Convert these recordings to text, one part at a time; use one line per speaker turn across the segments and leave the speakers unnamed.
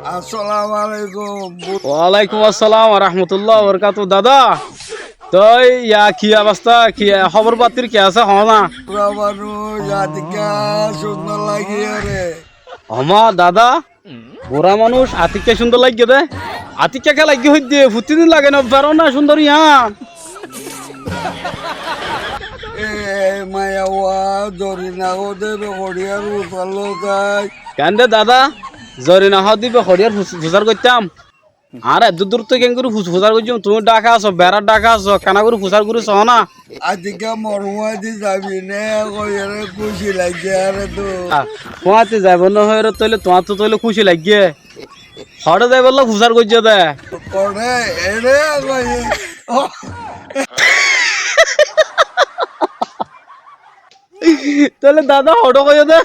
আসসালামু আলাইকুম।
ওয়ালাইকুম আসসালাম ওয়া রাহমাতুল্লাহ ওয়া বারাকাতুহু। দাদা তো কি অবস্থা, কি খবর পাতির কি আছে হনা?
পুরা মানুষ আতিকা সুন্দর লাগিয়ে রে।
হমা দাদা বুড়া মানুষ আতিককে সুন্দর লাগিয়ে দে। আতিককে কে লাগিয়ে হই দিয়ে প্রতিদিন লাগে না পারো না সুন্দর ইয়া।
এ মায়াওয়া দরিনা ওদের হরিয়ার উপালো তাই।
কেন দে দাদা জরিনা হাত দিবে হরিয়ার ফুজার করতাম। আর এত দূর তো কেন করে ফুজার করছি তুমি ডাকা আছো বেড়ার ডাকা আছো কানা করে ফুজার করে সহ না।
আতিকা মরমুয়া দি যাবি নে কইরে খুশি লাগিয়ে রে তো।
তোমাতে যাইব না হয় তইলে তোমার তো তইলে খুশি লাগিয়ে হরে যাই বললো ফুজার করছে দে
করে এরে কই
তাহলে দাদা হটো কইয়া দে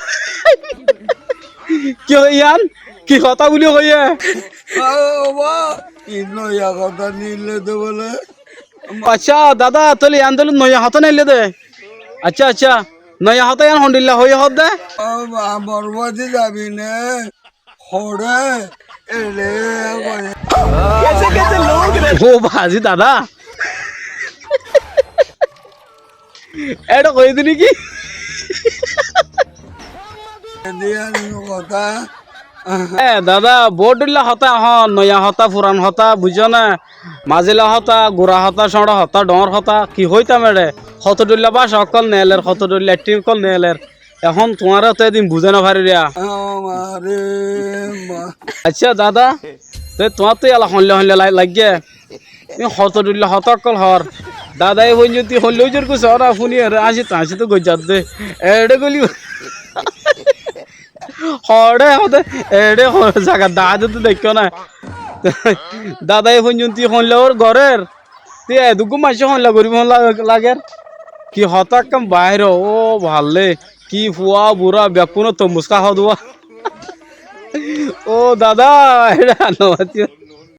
কি ইয়ান কি কথা বলি কইয়া।
বাবা ইনো ইয়া কথা নিলে তো বলে
আচ্ছা দাদা তাহলে ইয়ান তাহলে নয়া হতো নাইলে দে। আচ্ছা আচ্ছা নয়া হতো ইয়ান হন্ডিল্লা হইয়া হত দে।
মরমুয়া দি যাবি নে হরে এরে
ও বাজি দাদা এটা কই দিনি কি
দিয়া কথা
দাদা বোর্ডিল্লা হতা হন নয়া হতা পুরান হতা বুঝো না মাজিলা হতা গুড়া হতা সড়া হতা ডর হতা কি হইতাম এড়ে হতডুল্লা বা সকল নেলের হতডুল্লা টিম কল নেলের এখন তোমার তো এদিন বুঝে না ভারি রিয়া।
আমারে
আচ্ছা দাদা তোমার তো এলা হনলে হনলে লাগে হতডুল্লা হতকল হর দাদাই হইন যদি হনলেও জোর কুছ ওরা শুনি আসি তাসি তো গজার দে এড়ে গলি হরে হতে এড়ে জায়গা দাদা তো দেখো না দাদাই পর্যন্ত হনলে ওর ঘরের তুই এদুকু মাসে হনলা করিব লাগে কি হতাক কাম বাইর ও ভালে কি ফুয়া বুড়া বেকুনো তো মুস্কা হদুয়া ও দাদা এটা